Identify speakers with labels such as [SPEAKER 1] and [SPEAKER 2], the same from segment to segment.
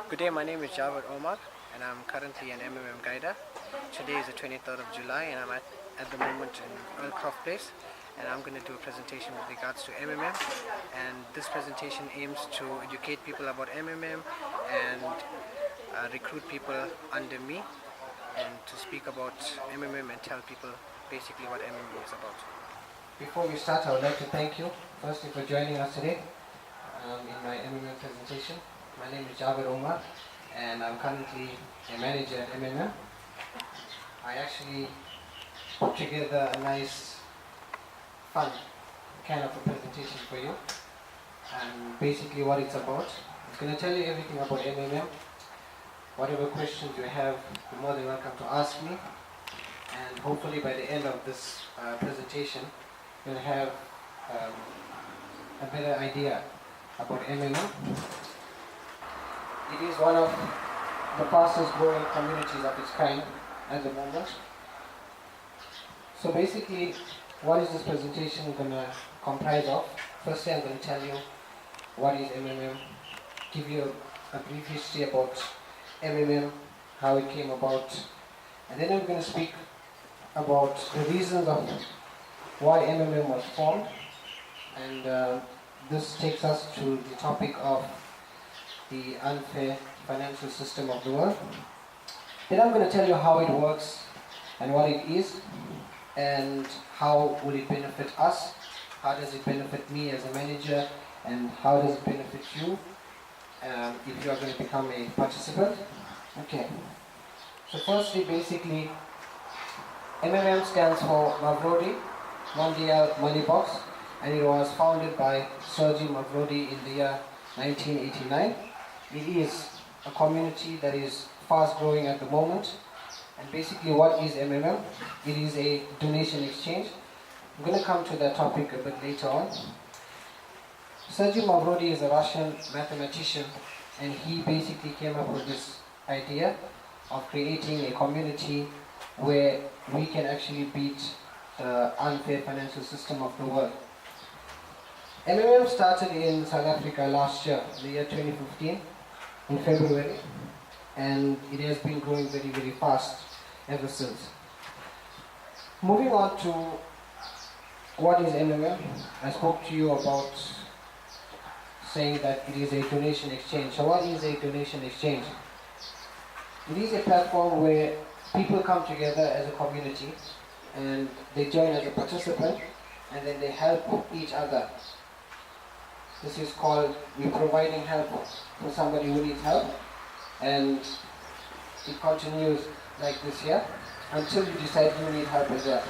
[SPEAKER 1] Good day, my name is Javed Omar and I'm currently an MMM guider. Today is the 23rd of July and I'm at the moment in Earlcroft Place, and I'm going to do a presentation with regards to MMM, and this presentation aims to educate people about MMM and recruit people under me and to speak about MMM and tell people basically what MMM is about. Before we start, I would like to thank you firstly for joining us today in my MMM presentation. My name is Javed Omar and I'm currently a manager at MMM. I actually put together a nice, fun kind of a presentation for you, and basically what it's about. It's going to tell you everything about MMM. Whatever questions you have, you're more than welcome to ask me, and hopefully by the end of this presentation you'll have a better idea about MMM. It is one of the fastest growing communities of its kind at the moment. So basically, what is this presentation going to comprise of? Firstly, I'm going to tell you what is MMM, give you a brief history about MMM, how it came about, and then I'm going to speak about the reasons of why MMM was formed, and this takes us to the topic of the unfair financial system of the world. Then I'm going to tell you how it works and what it is, and how will it benefit us, how does it benefit me as a manager, and how does it benefit you if you are going to become a participant. Okay, so firstly, basically, MMM stands for Mavrodi Mondial Money Box, and it was founded by Sergey Mavrodi in the year 1989. It is a community that is fast growing at the moment. And basically, what is MMM? It is a donation exchange. I'm going to come to that topic a bit later on. Sergey Mavrodi is a Russian mathematician, and he basically came up with this idea of creating a community where we can actually beat the unfair financial system of the world. MMM started in South Africa last year, the year 2015, in February, and it has been growing very, very fast ever since. Moving on to what is MMM, I spoke to you about saying that it is a donation exchange. So what is a donation exchange? It is a platform where people come together as a community and they join as a participant, and then they help each other. This is called, we're providing help for somebody who needs help, and it continues like this here until you decide you need help as well.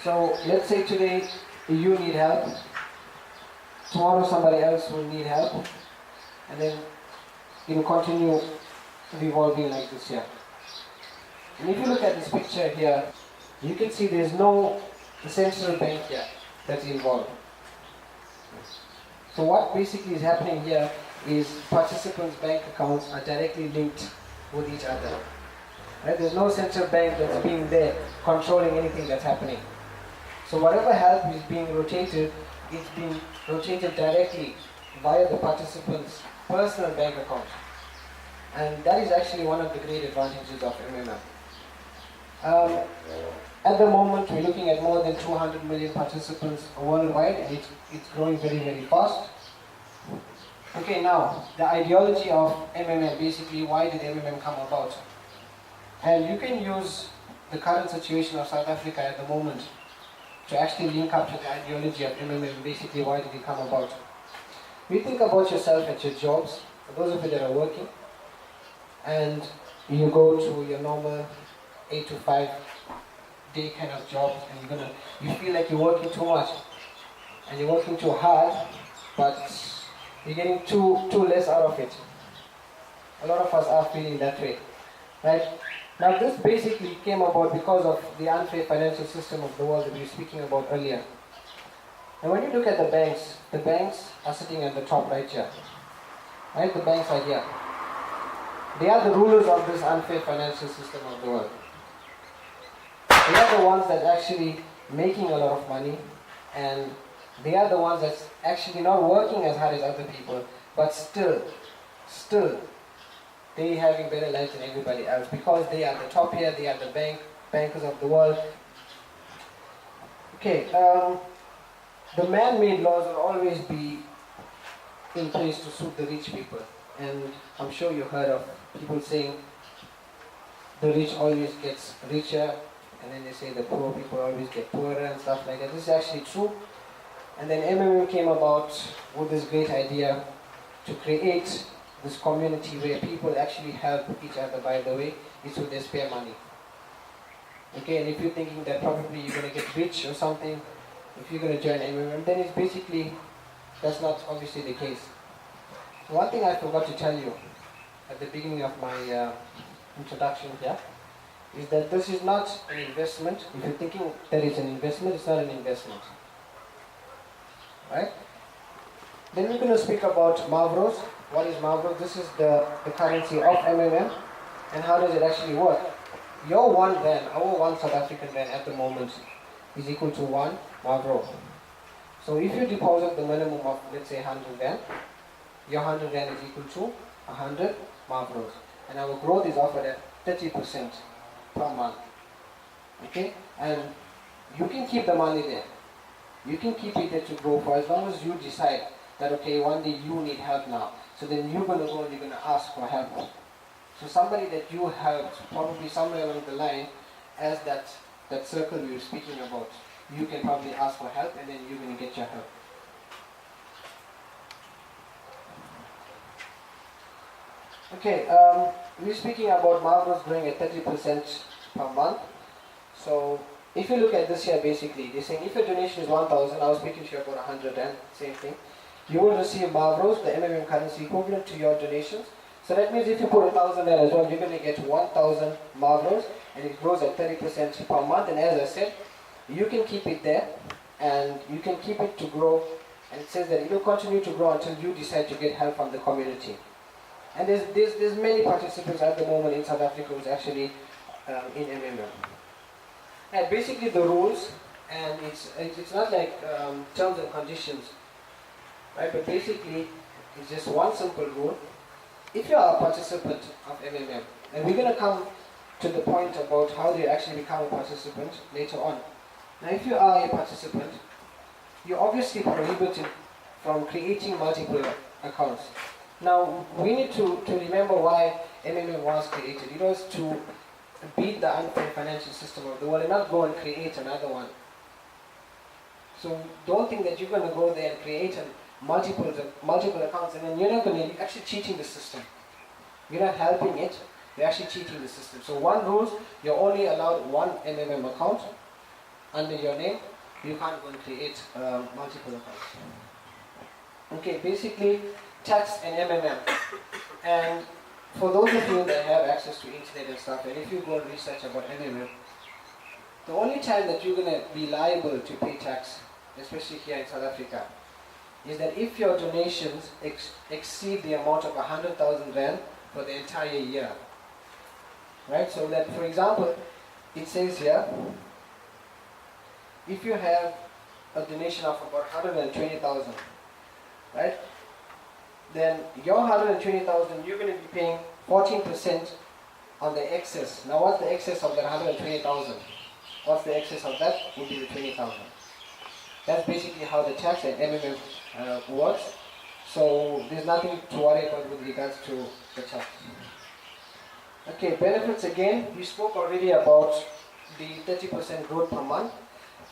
[SPEAKER 1] So let's say today you need help, tomorrow somebody else will need help, and then it will continue revolving like this here. And if you look at this picture here, you can see there's no central bank here that's involved. So what basically is happening here is participants' bank accounts are directly linked with each other. Right? There's no central bank that's being there controlling anything that's happening. So whatever help is being rotated, it's being rotated directly via the participants' personal bank account. And that is actually one of the great advantages of MMM. At the moment, we're looking at more than 200 million participants worldwide, and it's growing very, very fast. Okay, now, the ideology of MMM, basically, why did MMM come about? And you can use the current situation of South Africa at the moment to actually link up to the ideology of MMM, basically, why did it come about? You think about yourself at your jobs, for those of you that are working, and you go to your normal 8 to 5 day kind of jobs, and you feel like you're working too much and you're working too hard, but you're getting too less out of it. A lot of us are feeling that way, right? Now this basically came about because of the unfair financial system of the world that we were speaking about earlier. And when you look at the banks are sitting at the top right here, right? The banks are here. They are the rulers of this unfair financial system of the world. They are the ones that are actually making a lot of money, and they are the ones that's actually not working as hard as other people, but still still they having better lives than everybody else because they are the top here, they are the bankers of the world. Okay, the man-made laws will always be in place to suit the rich people. And I'm sure you heard of people saying the rich always gets richer, and then they say the poor people always get poorer and stuff like that. This is actually true. And then MMM came about with this great idea to create this community where people actually help each other. By the way, it's with their spare money. Okay, and if you're thinking that probably you're going to get rich or something, if you're going to join MMM, then it's basically, that's not obviously the case. One thing I forgot to tell you at the beginning of my introduction here is that this is not an investment. If you're thinking that it's an investment, it's not an investment. Right? Then we're going to speak about Mavros. What is Mavros? This is the currency of MMM. And how does it actually work? Your 1 rand, our 1 South African rand at the moment is equal to 1 Mavro. So if you deposit the minimum of, let's say, 100 rand, your 100 rand is equal to 100 Mavros. And our growth is offered at 30% per month. Okay? And you can keep the money there. You can keep it there to grow for as long as you decide that, okay, one day you need help now. So then you're going to go and you're going to ask for help. So somebody that you helped, probably somewhere along the line, as that circle we were speaking about, you can probably ask for help and then you're going to get your help. Okay, we're speaking about Mavros growing at 30% per month. So if you look at this here, basically, they're saying if your donation is 1,000, I was speaking to you about 100 rand, same thing. You will receive Mavros, the MMM currency equivalent to your donations. So that means if you put 1,000 rand as well, you're going to get 1,000 Mavros, and it grows at 30% per month. And as I said, you can keep it there, and you can keep it to grow. And it says that it will continue to grow until you decide to get help from the community. And there's many participants at the moment in South Africa who's actually in MMM. And basically the rules, and it's not like terms and conditions, right? But basically it's just one simple rule. If you are a participant of MMM, and we're going to come to the point about how do you actually become a participant later on. Now if you are a participant, you're obviously prohibited from creating multiple accounts. Now, we need to remember why MMM was created. It was to beat the unfair financial system of the world and not go and create another one. So don't think that you're going to go there and create multiple accounts and then you're not going to, you're actually cheating the system. You're not helping it, you're actually cheating the system. So one rule, you're only allowed one MMM account under your name. You can't go and create multiple accounts. Okay, basically, tax and MMM. And for those of you that have access to internet and stuff, and if you go and research about MMM, the only time that you're going to be liable to pay tax, especially here in South Africa, is that if your donations exceed the amount of 100,000 rand for the entire year. Right? So that, for example, it says here, if you have a donation of about 120,000, right? Then your 120,000, you're going to be paying 14% on the excess. Now what's the excess of that 120,000? What's the excess of that? Would be the 20,000. That's basically how the tax and MMM works. So there's nothing to worry about with regards to the tax. Okay, benefits again. We spoke already about the 30% growth per month.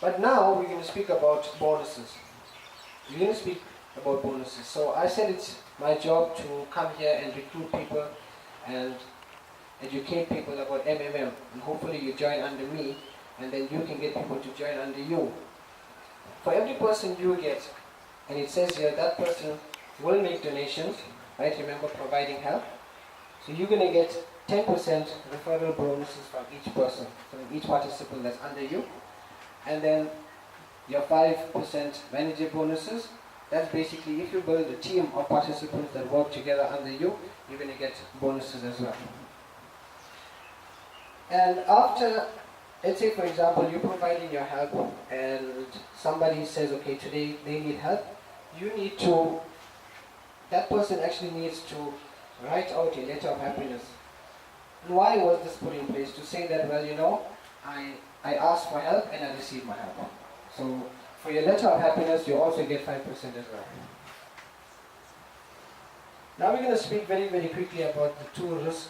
[SPEAKER 1] But now we're going to speak about bonuses. We're going to speak about bonuses. So I said it's my job to come here and recruit people and educate people about MMM. And hopefully you join under me and then you can get people to join under you. For every person you get, and it says here that person will make donations, right? Remember, providing help. So you're going to get 10% referral bonuses from each person, from each participant that's under you. And then your 5% manager bonuses. That's basically if you build a team of participants that work together under you, you're going to get bonuses as well. And after, let's say for example, you're providing your help and somebody says, okay, today they need help, you need to, that person actually needs to write out a letter of happiness. And why was this put in place? To say that, well, I asked for help and I received my help. So for your letter of happiness, you also get 5% as well. Now we're going to speak very, very quickly about the two risks.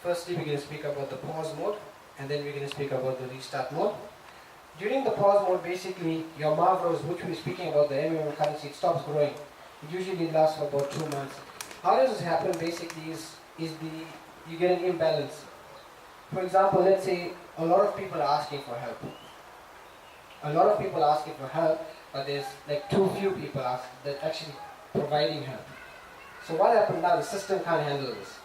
[SPEAKER 1] Firstly, we're going to speak about the pause mode, and then we're going to speak about the restart mode. During the pause mode, basically, your Mavros, which we're speaking about, the MMM currency, it stops growing. It usually lasts for about 2 months. How does this happen? Basically, you get an imbalance. For example, let's say a lot of people are asking for help. A lot of people are asking for help, but there's like too few people that actually providing help. So what happens now? The system can't handle this.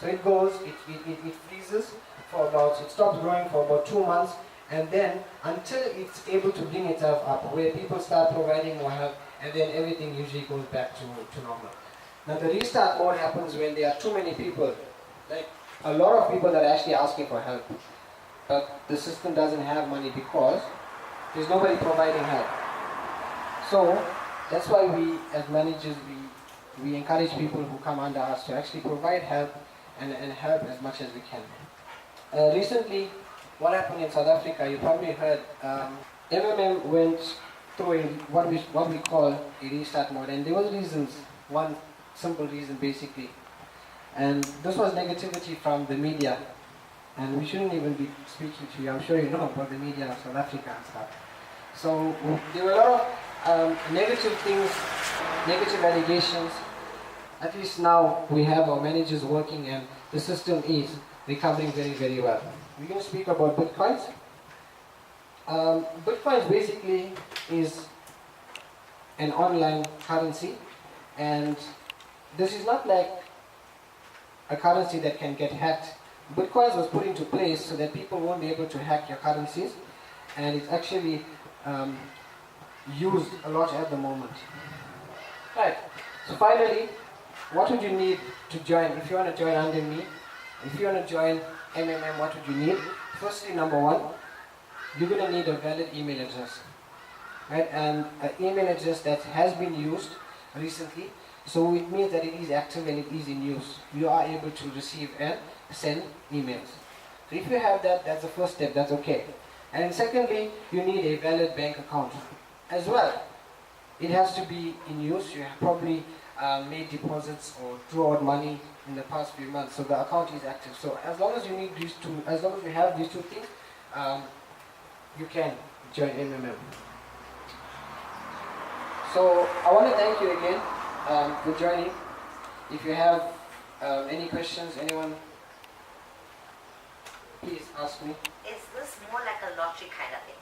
[SPEAKER 1] So it goes, it freezes for about, it stops growing for about 2 months, and then until it's able to bring itself up, where people start providing more help, and then everything usually goes back to normal. Now the restart mode happens when there are too many people, like a lot of people that are actually asking for help, but the system doesn't have money because there's nobody providing help. So that's why we, as managers, we encourage people who come under us to actually provide help and help as much as we can. Recently, what happened in South Africa, you probably heard, MMM went through what we call a restart mode, and there was reasons, one simple reason basically, and this was negativity from the media, and we shouldn't even be speaking to you. I'm sure you know about the media of South Africa and stuff. So there were a lot of negative things, negative allegations. At least now we have our managers working and the system is recovering very, very well. We're going to speak about Bitcoins. Bitcoins basically is an online currency, and this is not like a currency that can get hacked. Bitcoins was put into place so that people won't be able to hack your currencies, and it's actually used a lot at the moment. Right, so finally, what would you need to join? If you want to join under me, if you want to join MMM, what would you need? Firstly, number one, you're going to need a valid email address. Right? And an email address that has been used recently, so it means that it is active and it is in use. You are able to receive and send emails. So if you have that, that's the first step, that's okay. And secondly, you need a valid bank account as well. It has to be in use. You have probably made deposits or draw out money in the past few months, so the account is active. So as long as you need these two, as long as you have these two things, you can join MMM. So I want to thank you again for joining. If you have any questions, anyone, please ask me.
[SPEAKER 2] Is this more like a lottery kind of thing?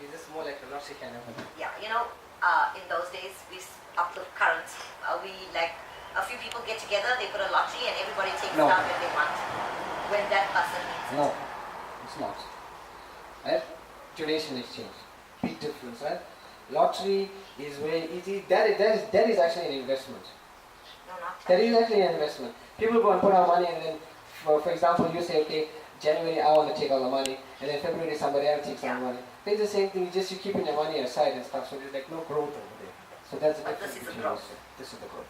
[SPEAKER 1] Is this more like a lottery kind of thing?
[SPEAKER 2] Yeah, in those days, up to current, we like a few people get together, they put a lottery, and everybody takes it out when they want, when that person needs it.
[SPEAKER 1] No, it's not. Right? Donation exchange, big difference, right? Lottery is where that is actually an investment.
[SPEAKER 2] No, not
[SPEAKER 1] That is actually an investment. People go and put out money, and then, for example, you say, okay, January I want to take all the money, and then February somebody else takes all the money. It's the same thing, you keeping your money aside and stuff, so there's like no growth over there. So that's the difference.
[SPEAKER 2] This is the growth.
[SPEAKER 1] This is the growth.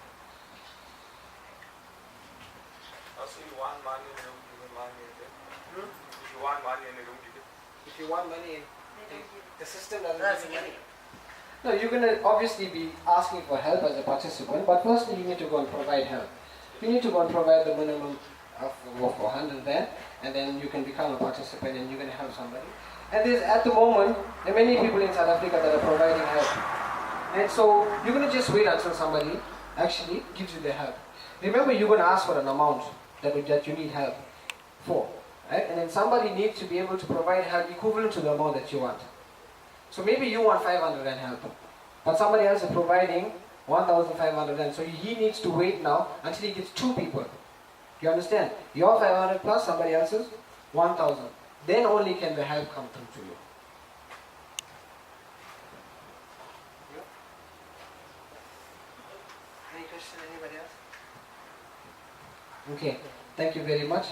[SPEAKER 3] So you want money and you don't give them money again? If you want money and you don't give it?
[SPEAKER 1] If you want money, the system doesn't
[SPEAKER 2] Doesn't
[SPEAKER 1] give
[SPEAKER 2] give
[SPEAKER 1] you money.
[SPEAKER 2] you.
[SPEAKER 1] No, you're going to obviously be asking for help as a participant, but firstly you need to go and provide help. You need to go and provide the minimum of 100 there, and then you can become a participant and you're going to help somebody. And there's, at the moment, there are many people in South Africa that are providing help. And so you're going to just wait until somebody actually gives you the help. Remember, you're going to ask for an amount that you need help for. Right? And then somebody needs to be able to provide help equivalent to the amount that you want. So maybe you want 500 and help, but somebody else is providing 1,500 and so he needs to wait now until he gets 2 people. You understand? Your 500 plus somebody else's 1,000. Then only can the help come through to you. Any question, anybody else? Okay, thank you very much.